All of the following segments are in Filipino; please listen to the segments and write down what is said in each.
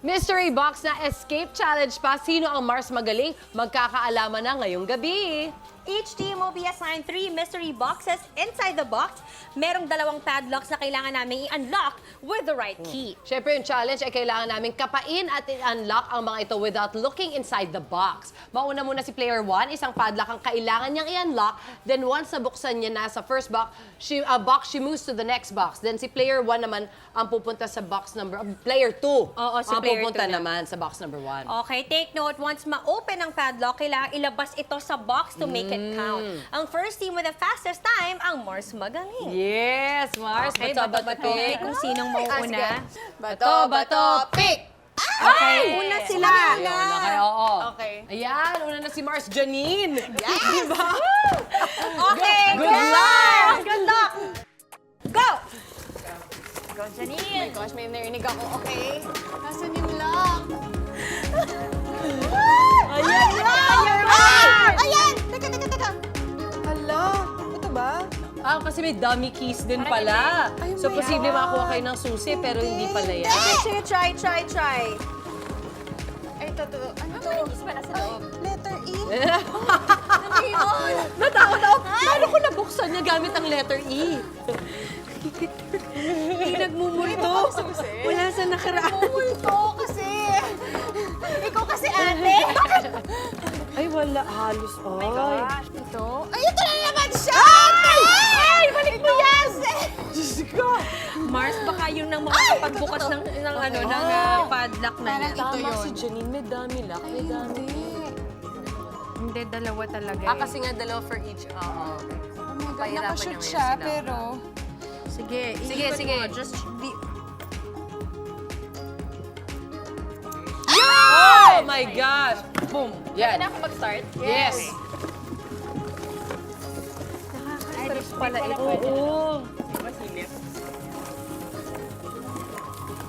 Mystery box na escape challenge pa. Sino ang Mars magaling? Magkakaalaman na ngayong gabi. Each team will be assigned 3 mystery boxes. Inside the box, merong 2 padlocks na kailangan namin i-unlock with the right key. Siyempre, yung challenge ay kailangan namin kapain at i-unlock ang mga ito without looking inside the box. Mauna muna si player 1, isang padlock ang kailangan niyang i-unlock. Then once nabuksan niya na sa first box, she moves to the next box. Then si player 1 naman ang pupunta sa box number, player 2. Oo, si ang player pupunta 2 na. naman sa box number 1. Okay, take note, once ma-open ang padlock, kailangan ilabas ito sa box to make it count. Ang first team with the fastest time, ang Mars magaling. Yes, Mars. Okay, bato, okay, kung sinong mauuna. Bato, pick! Okay, una sila. Ayun, okay, oo. Okay. Ayan, una na si Mars Janine. Yes! Diba? Okay, Good luck! Good luck! Go! Go, Janine! Oh my gosh, may narinig ako. Okay. Nasaan yung lock? Ayan na! Ayan! Teka! Hala, ito ba? Kasi may dummy keys din pala. So, posible makakuha kayo ng susi, pero hindi pala yan. Sige, try. Ay, ito. Ano to? Kiss ba nasa loob? Letter E. Natakot ako. Paano ko nabuksan niya gamit ang letter E? Hindi nagmumulto. Wala sa nakaraan. Multo kasi. Ikaw kasi ate. Ay, wala. Halos. Ay, Ito? Ay, ito na naman siya! Ay! Balik mo yan! Diyos ko. Mars, baka yun ang mga pagbukas ng padlock na Parang yan. ito Tama yun. si Janine. May dummy lock. May dummy. Hindi, dalawa talaga. Kasi nga dalawa for each. Oo. Oh my God, Pahirapan nakashoot niya siya, ngayon sila. pero... Sige, Sige, ikot sige. mo. Just be... Oh my gosh! Boom! Yan. ako mag-start? Yes! Nakaka-stress pala ito. Oo.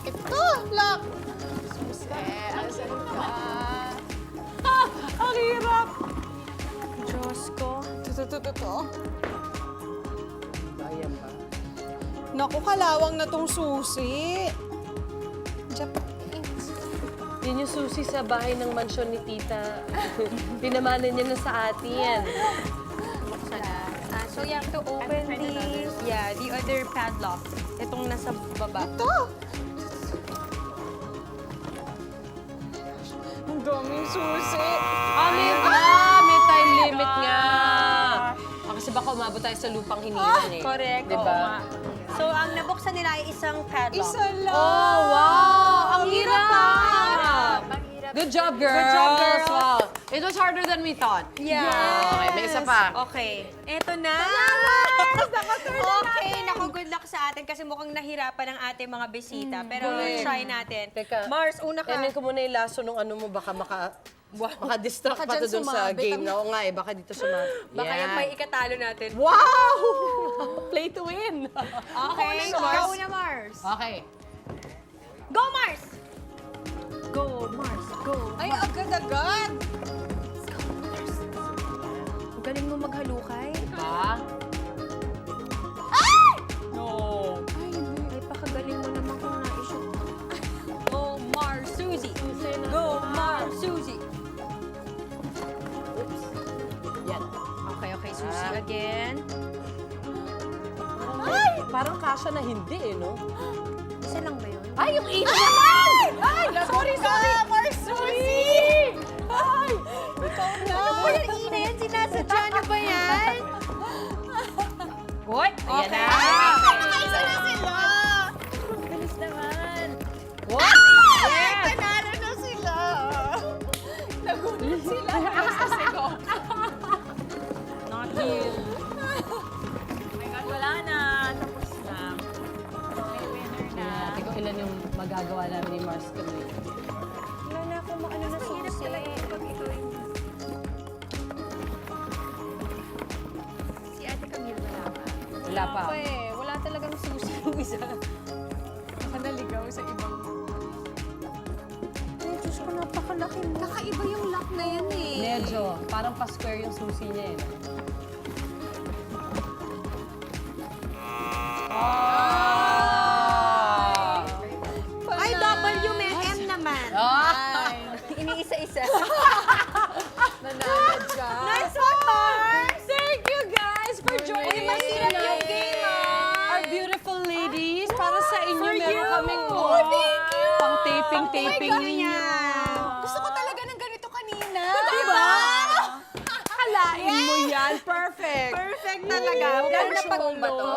Ito! Lock! Asan ka? Ang hirap! Diyos ko. Ito. Ayan ba? Naku, kalawang na tong susi. Yun yung susi sa bahay ng mansyon ni Tita. Pinamanan niya na sa atin. So you have to open the other padlock. Itong nasa baba. Ito! Ang daming susi. May time limit nga. Kasi baka umabot tayo sa lupang hiniran eh. Correct. Diba? Oo nga. So ang nabuksan nila ay isang padlock. Isa lang. Oh, wow! Ang hirap! Good job, girls! Good job, girls. Wow. It was harder than we thought. Yeah. Okay, may isa pa. Okay. Eto na. Okay. Naku, good luck sa atin kasi mukhang nahirapan ang ating mga bisita. Pero Correct. try natin. Teka. Mars, una ka. Kainin ko muna yung laso nung ano mo, baka maka-distract Baka pa to dyan dun sa sumabit game. ang- Na, oo nga eh, baka dito sumabit. Baka yung may ikatalo natin. Wow! Play to win! Okay, Mars. Una, Mars. Okay. Go, Mars! Go, Mars. Go. Ay, agad-agad. Ang galing mo maghalukay. Ha? No. Ay, hindi. Ay, pakagaling mo naman kung na-shoot. Go, Mars, Suzy. Go, Mars, Suzy. Yan. Okay, Suzy again. Parang kasha na hindi eh, no? Isa lang ba yun? Ay, yung ito naman! Ay, Sorry! Mars Susi! Ay! Ikaw na! Ano ba yung ina yan? Sinasadya niyo ba yan? What? Ayan na. Nakaisa na sila! Bilis naman. What? Yes! Panalo na sila! Nagulat sila. Kasi ko. Not you. Wala na. Tapos na. May winner na. Tingnan ko ilan yung magagawa namin ni Mars kami. Wala na akong maano na susi. Si Ate Camille wala pa. Wala pa. Wala talagang susi yung isa. Baka naligaw sa ibang... Ay, Diyos ko, napakalaki mo. Kakaiba yung lock na yan eh. Medyo. Parang pa-square yung susi niya eh. Ay, W, may M naman. isa. Nananad ka. Nice one, Mars! Thank you guys for joining us Masirap yung tonight. game, Mars! Our beautiful ladies, para sa inyo For meron you. kaming Oh, thank you. pang taping ninyo. Gusto ko talaga ng ganito kanina. Diba? Kalain mo yan. Perfect. Perfect talaga. Lalo na pag ba to?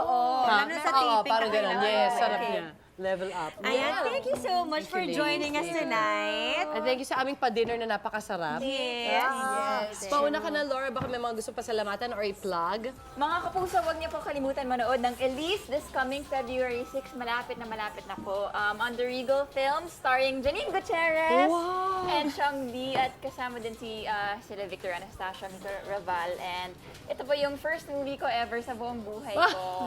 Lalo na sa taping. Parang gano'n. kailangan. Yes, sarap Okay. niya. Level up. Ayan, thank you so much for you, joining us ladies. tonight. And thank you sa aming pa-dinner na napakasarap. Yes. Pauna ka na, Laura. Baka may mga gusto pasalamatan or i-plug. Mga kapuso, huwag niyo po kalimutan manood ng Elise this coming February 6. Malapit na po. On the Regal Films, starring Janine Gutierrez Wow! and Sean Lee. At kasama din sila Victor Anastasia, Mr. Raval. And ito po yung first movie ko ever sa buong buhay ko.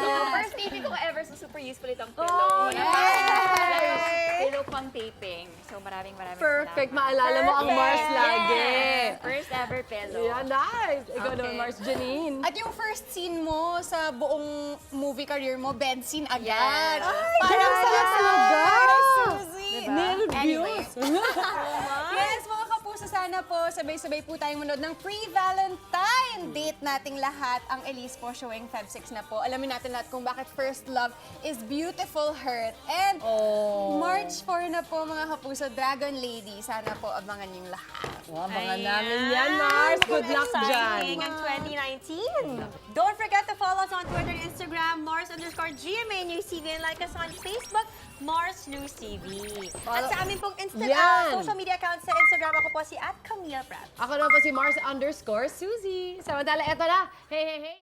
So, first taping ko ever, so super useful itong pillow. Pillow pang taping. So, maraming Perfect. salamat. Maalala mo ang Mars lagi. Yes. First ever pillow. Yeah, nice. Ikaw naman, Mars Janine. At yung first scene mo sa buong movie career mo, bed scene agad. Yes. Parang Ay, sa talaga? Suzy. Nervous. Yes, mga kapuso, sana po sabay-sabay po tayong manood ng pre-Valentine date nating lahat. Ang Elise po showing Feb 6 na po. Alamin natin lahat kung bakit First Love is Beautiful Hurt. And March 4 na po mga kapuso, Dragon Lady. Sana po abangan yung lahat. Abangan namin yan, Mars. Good luck Exciting dyan. ang 2019. Don't forget to follow us on Twitter and Instagram, Mars_GMA News TV, and like us on Facebook, Mars News TV. At sa amin pong Yan. social media accounts sa Instagram, ako po si @CamillePrat. Ako naman po si Mars_Suzy. Samantala, eto na. Hey, hey, hey.